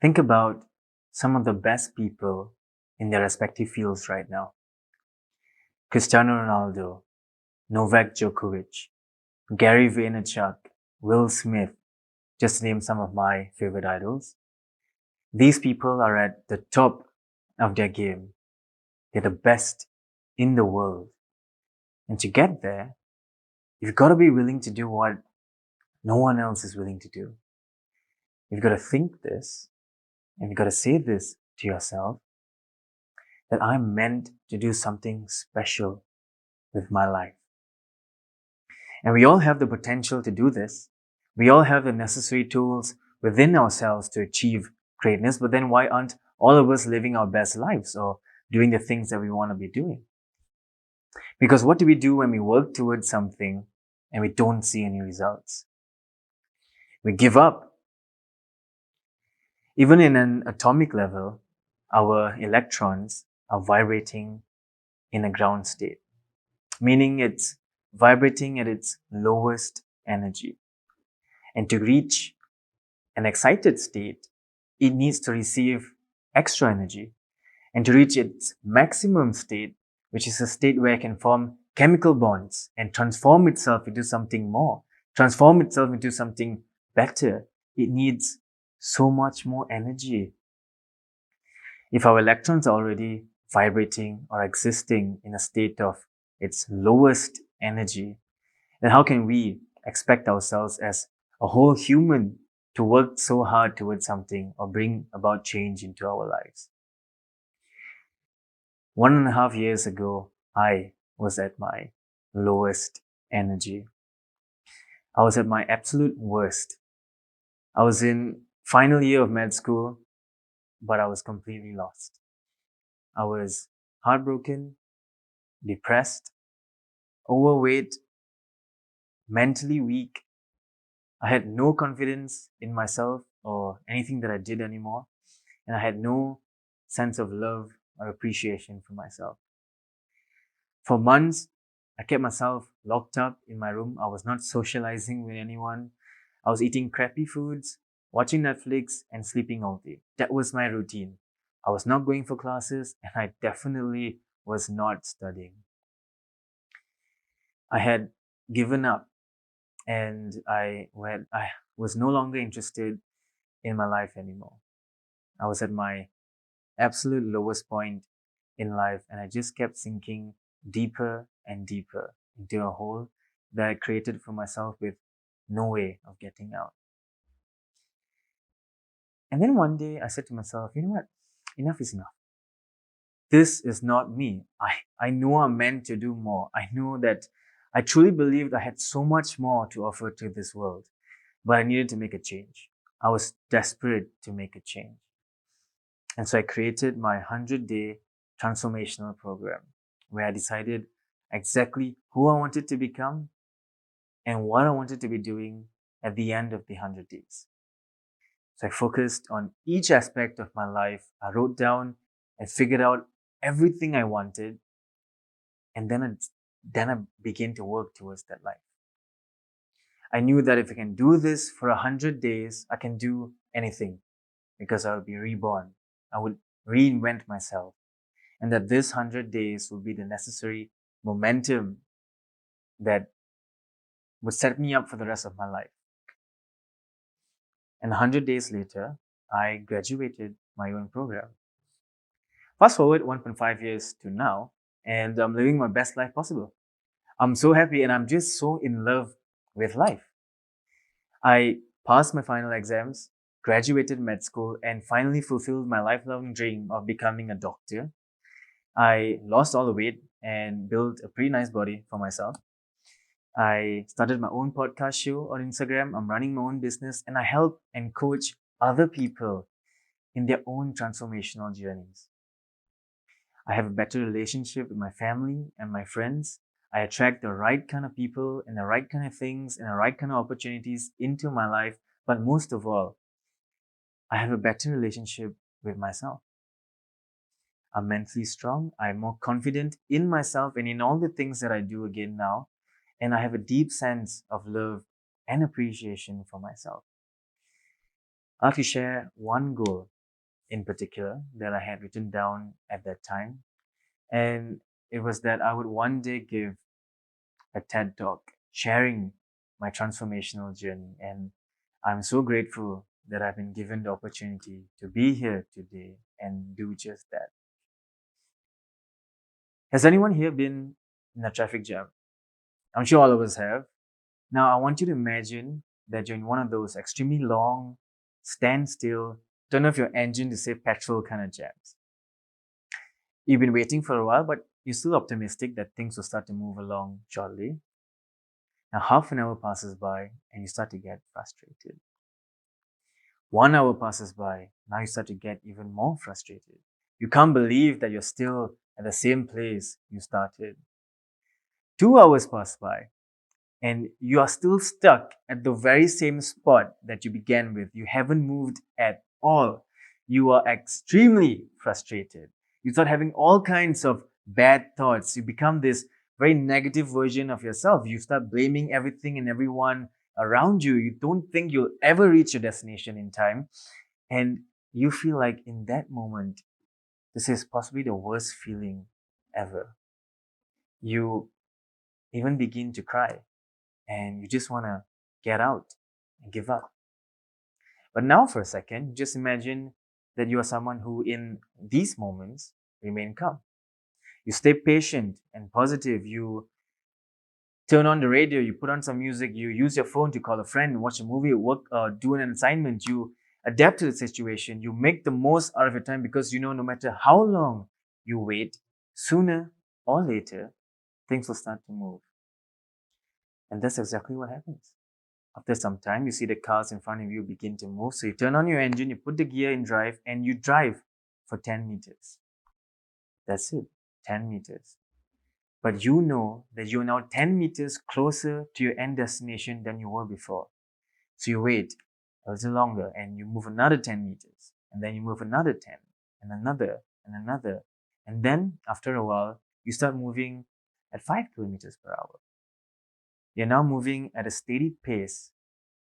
Think about some of the best people in their respective fields right now. Cristiano Ronaldo, Novak Djokovic, Gary Vaynerchuk, Will Smith, just to name some of my favorite idols. These people are at the top of their game. They're the best in the world. And to get there, you've got to be willing to do what no one else is willing to do. You've got to think this, and you've got to say this to yourself, that I'm meant to do something special with my life. And we all have the potential to do this. We all have the necessary tools within ourselves to achieve greatness, but then why aren't all of us living our best lives or doing the things that we want to be doing? Because what do we do when we work towards something and we don't see any results? We give up. Even in an atomic level, our electrons are vibrating in a ground state, meaning it's vibrating at its lowest energy. And to reach an excited state, it needs to receive extra energy. And to reach its maximum state, which is a state where it can form chemical bonds and transform itself into something more, transform itself into something better, it needs so much more energy. If our electrons are already vibrating or existing in a state of its lowest energy, then how can we expect ourselves as a whole human to work so hard towards something or bring about change into our lives? 1.5 years ago, I was at my lowest energy. I was at my absolute worst. I was in final year of med school, but I was completely lost. I was heartbroken, depressed, overweight, mentally weak. I had no confidence in myself or anything that I did anymore. And I had no sense of love or appreciation for myself. For months, I kept myself locked up in my room. I was not socializing with anyone. I was eating crappy foods, watching Netflix, and sleeping all day. That was my routine. I was not going for classes, and I definitely was not studying. I had given up, and I was no longer interested in my life anymore. I was at my absolute lowest point in life, and I just kept sinking deeper and deeper into a hole that I created for myself with no way of getting out. And then one day I said to myself, you know what? Enough is enough. This is not me. I know I'm meant to do more. I know that I truly believed I had so much more to offer to this world, but I needed to make a change. I was desperate to make a change. And so I created my 100-day transformational program where I decided exactly who I wanted to become and what I wanted to be doing at the end of the 100 days. So I focused on each aspect of my life. I wrote down and figured out everything I wanted. And then I began to work towards that life. I knew that if I can do this for 100 days, I can do anything because I would be reborn. I would reinvent myself. And that this 100 days would be the necessary momentum that would set me up for the rest of my life. And 100 days later, I graduated my own program. Fast forward 1.5 years to now, and I'm living my best life possible. I'm so happy and I'm just so in love with life. I passed my final exams, graduated med school, and finally fulfilled my lifelong dream of becoming a doctor. I lost all the weight and built a pretty nice body for myself. I started my own podcast show on Instagram. I'm running my own business and I help and coach other people in their own transformational journeys. I have a better relationship with my family and my friends. I attract the right kind of people and the right kind of things and the right kind of opportunities into my life. But most of all, I have a better relationship with myself. I'm mentally strong. I'm more confident in myself and in all the things that I do again now. And I have a deep sense of love and appreciation for myself. I'd like to share one goal in particular that I had written down at that time. And it was that I would one day give a TED talk sharing my transformational journey. And I'm so grateful that I've been given the opportunity to be here today and do just that. Has anyone here been in a traffic jam? I'm sure all of us have. Now, I want you to imagine that you're in one of those extremely long, stand still, turn off your engine to save petrol kind of jams. You've been waiting for a while, but you're still optimistic that things will start to move along shortly. Now, half an hour passes by and you start to get frustrated. 1 hour passes by. Now you start to get even more frustrated. You can't believe that you're still at the same place you started. 2 hours pass by and you are still stuck at the very same spot that you began with. You haven't moved at all. You are extremely frustrated. You start having all kinds of bad thoughts. You become this very negative version of yourself. You start blaming everything and everyone around you. You don't think you'll ever reach your destination in time. And you feel like in that moment, this is possibly the worst feeling ever. You even begin to cry and you just want to get out and give up. But now, for a second, just imagine that you are someone who, in these moments, remain calm. You stay patient and positive. You turn on the radio, you put on some music, you use your phone to call a friend, watch a movie, work, do an assignment. You adapt to the situation. You make the most out of your time because you know no matter how long you wait, sooner or later, things will start to move. And that's exactly what happens. After some time, you see the cars in front of you begin to move. So you turn on your engine, you put the gear in drive, and you drive for 10 meters. That's it, 10 meters. But you know that you're now 10 meters closer to your end destination than you were before. So you wait a little longer and you move another 10 meters. And then you move another 10 and another and another. And then after a while, you start moving at 5 kilometers per hour. You're now moving at a steady pace.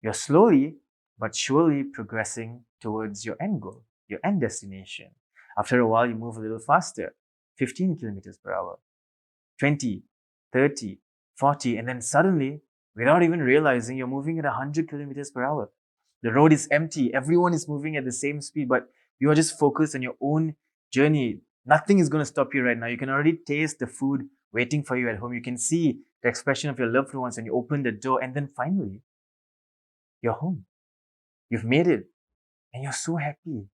You're slowly but surely progressing towards your end goal, your end destination. After a while, you move a little faster, 15 kilometers per hour, 20, 30, 40, and then suddenly, without even realizing, you're moving at 100 kilometers per hour. The road is empty. Everyone is moving at the same speed, but you are just focused on your own journey. Nothing is going to stop you right now. You can already taste the food waiting for you at home. You can see the expression of your loved ones when you open the door, and then finally, you're home. You've made it, and you're so happy.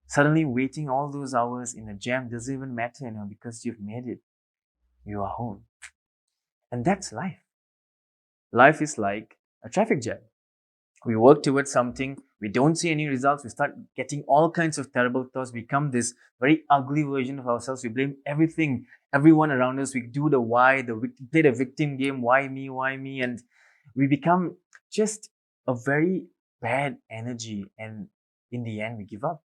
Suddenly, waiting all those hours in a jam doesn't even matter anymore because you've made it. You are home. And that's life. Life is like a traffic jam. We work towards something, we don't see any results, we start getting all kinds of terrible thoughts, become this very ugly version of ourselves. We blame everything, everyone around us. We do the why, play the victim game, why me, and we become just a very bad energy. And in the end, we give up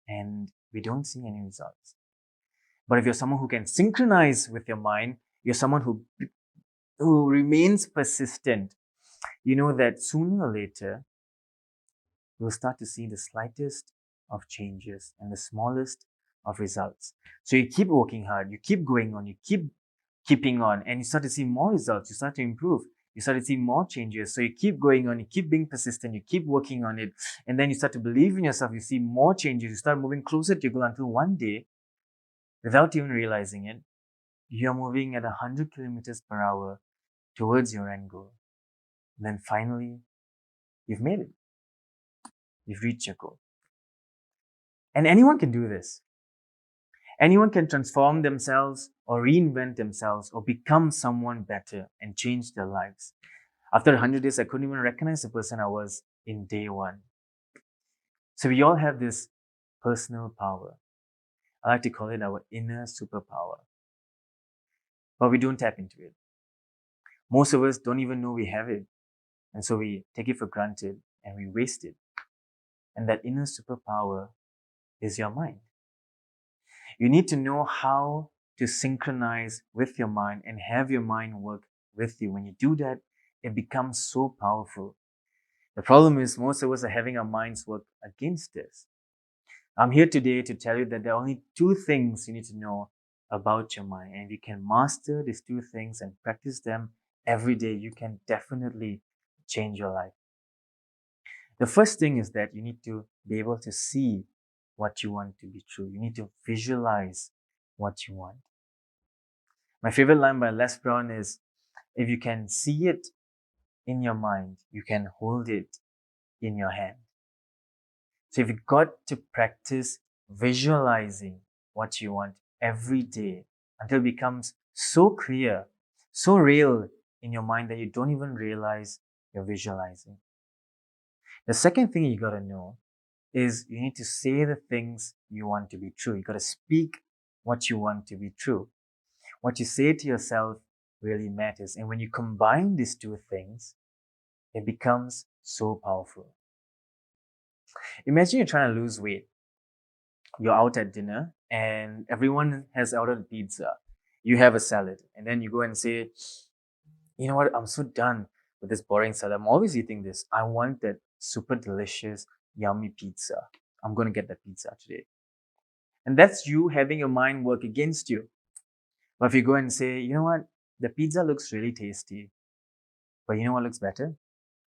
and we don't see any results. But if you're someone who can synchronize with your mind, you're someone who remains persistent, you know that sooner or later, you'll start to see the slightest of changes and the smallest of results. So you keep working hard, you keep going on, you keep keeping on, and you start to see more results, you start to improve, you start to see more changes. So you keep going on, you keep being persistent, you keep working on it, and then you start to believe in yourself, you see more changes, you start moving closer to your goal until one day, without even realizing it, you're moving at 100 kilometers per hour towards your end goal. And then finally, you've made it. You've reached your goal. And anyone can do this. Anyone can transform themselves or reinvent themselves or become someone better and change their lives. After 100 days, I couldn't even recognize the person I was in day one. So we all have this personal power. I like to call it our inner superpower. But we don't tap into it. Most of us don't even know we have it. And so we take it for granted and we waste it. And that inner superpower is your mind. You need to know how to synchronize with your mind and have your mind work with you. When you do that, it becomes so powerful. The problem is most of us are having our minds work against us. I'm here today to tell you that there are only two things you need to know about your mind. And if you can master these two things and practice them every day, you can definitely change your life. The first thing is that you need to be able to see what you want to be true. You need to visualize what you want. My favorite line by Les Brown is, if you can see it in your mind, you can hold it in your hand. So if you've got to practice visualizing what you want every day until it becomes so clear, so real in your mind that you don't even realize you're visualizing. The second thing you gotta know is you need to say the things you want to be true. You gotta speak what you want to be true. What you say to yourself really matters. And when you combine these two things, it becomes so powerful. Imagine you're trying to lose weight. You're out at dinner and everyone has ordered pizza. You have a salad. And then you go and say, you know what? I'm so done with this boring salad. I'm always eating this. I want that super delicious, yummy pizza. I'm going to get that pizza today. And that's you having your mind work against you. But if you go and say, you know what? The pizza looks really tasty. But you know what looks better?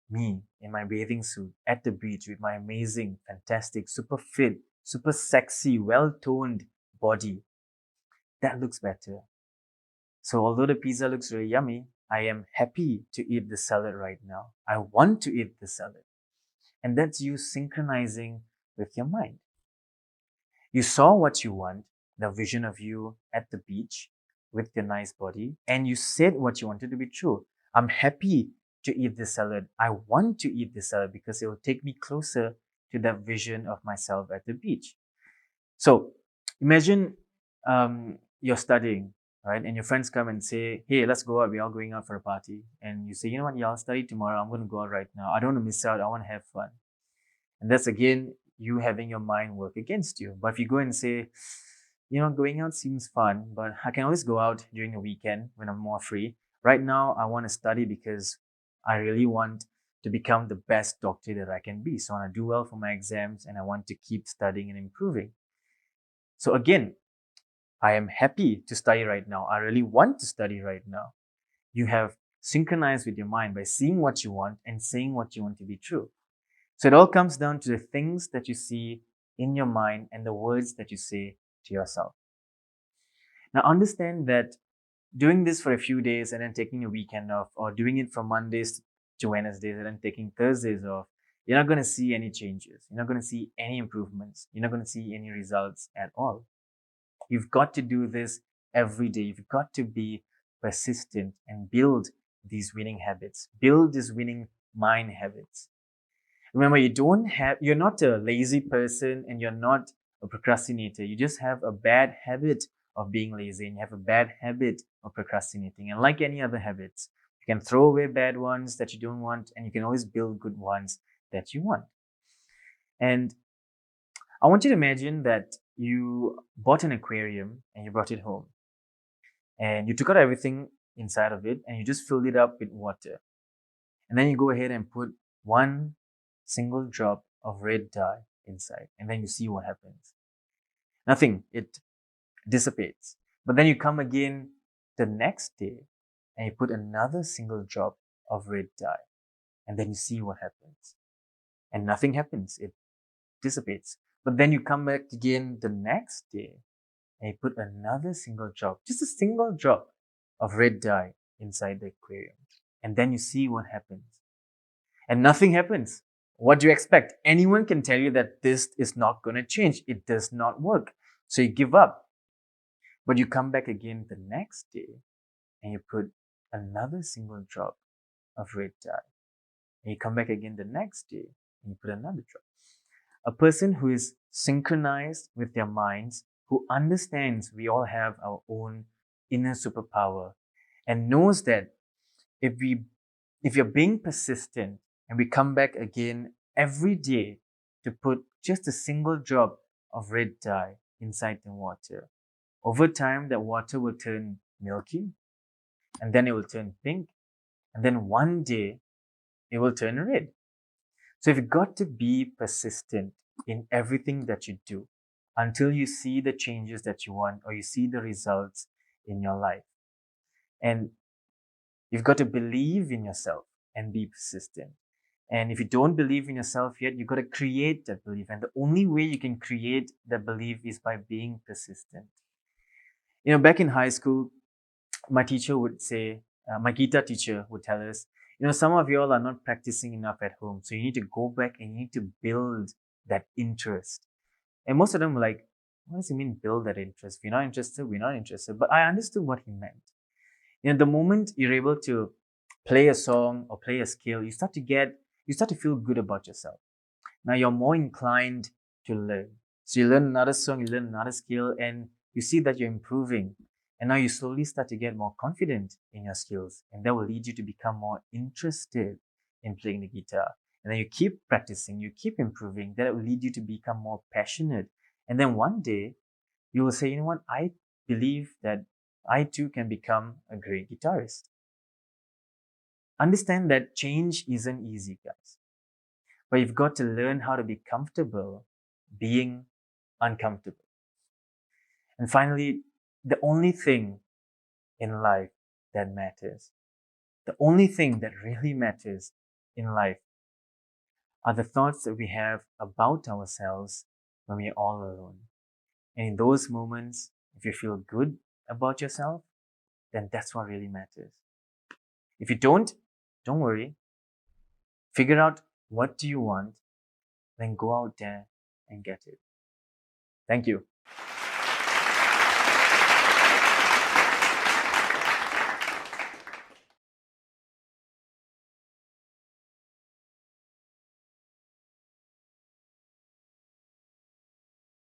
Me in my bathing suit at the beach with my amazing, fantastic, super fit, super sexy, well toned body. That looks better. So, although the pizza looks really yummy, I am happy to eat the salad right now. I want to eat the salad. And that's you synchronizing with your mind. You saw what you want, the vision of you at the beach with your nice body, and you said what you wanted to be true. I'm happy to eat this salad. I want to eat this salad because it will take me closer to that vision of myself at the beach. So imagine you're studying, right? And your friends come and say, hey, let's go out. We're all going out for a party. And you say, you know what? Yeah, I'll study tomorrow. I'm going to go out right now. I don't want to miss out. I want to have fun. And that's again, you having your mind work against you. But if you go and say, you know, going out seems fun, but I can always go out during the weekend when I'm more free. Right now, I want to study because I really want to become the best doctor that I can be. So I want to do well for my exams and I want to keep studying and improving. So again, I am happy to study right now. I really want to study right now. You have synchronized with your mind by seeing what you want and saying what you want to be true. So it all comes down to the things that you see in your mind and the words that you say to yourself. Now understand that doing this for a few days and then taking a weekend off, or doing it from Mondays to Wednesdays and then taking Thursdays off, you're not going to see any changes. You're not going to see any improvements. You're not going to see any results at all. You've got to do this every day. You've got to be persistent and build these winning habits, build these winning mind habits. Remember, you're not a lazy person and you're not a procrastinator. You just have a bad habit of being lazy and you have a bad habit of procrastinating. And like any other habits, you can throw away bad ones that you don't want and you can always build good ones that you want. And I want you to imagine that you bought an aquarium and you brought it home and you took out everything inside of it and you just filled it up with water. And then you go ahead and put one single drop of red dye inside, and then you see what happens. Nothing, it dissipates. But then you come again the next day and you put another single drop of red dye, and then you see what happens. And nothing happens, it dissipates. But then you come back again the next day and you put another single drop, just a single drop of red dye inside the aquarium. And then you see what happens. And nothing happens. What do you expect? Anyone can tell you that this is not going to change. It does not work. So you give up. But you come back again the next day and you put another single drop of red dye. And you come back again the next day and you put another drop. A person who is synchronized with their minds, who understands we all have our own inner superpower and knows that if you're being persistent and we come back again every day to put just a single drop of red dye inside the water, over time that water will turn milky and then it will turn pink and then one day it will turn red. So if you've got to be persistent in everything that you do until you see the changes that you want or you see the results in your life. And you've got to believe in yourself and be persistent. And if you don't believe in yourself yet, you've got to create that belief. And the only way you can create that belief is by being persistent. Back in high school, my teacher would say, my guitar teacher would tell us, some of you all are not practicing enough at home. So you need to go back and you need to build that interest. And most of them were like, what does he mean build that interest? If you're not interested, we're not interested. But I understood what he meant. The moment you're able to play a song or play a skill, you start to feel good about yourself. Now you're more inclined to learn. So you learn another song, you learn another skill, and you see that you're improving. And now you slowly start to get more confident in your skills. And that will lead you to become more interested in playing the guitar. And then you keep practicing, you keep improving. That will lead you to become more passionate. And then one day you will say, you know what, I believe that I too can become a great guitarist. Understand that change isn't easy, guys. But you've got to learn how to be comfortable being uncomfortable. And finally, the only thing in life that matters, the only thing that really matters in life are the thoughts that we have about ourselves when we're all alone. And in those moments, if you feel good about yourself, then that's what really matters. If you don't worry. Figure out what do you want, then go out there and get it. Thank you.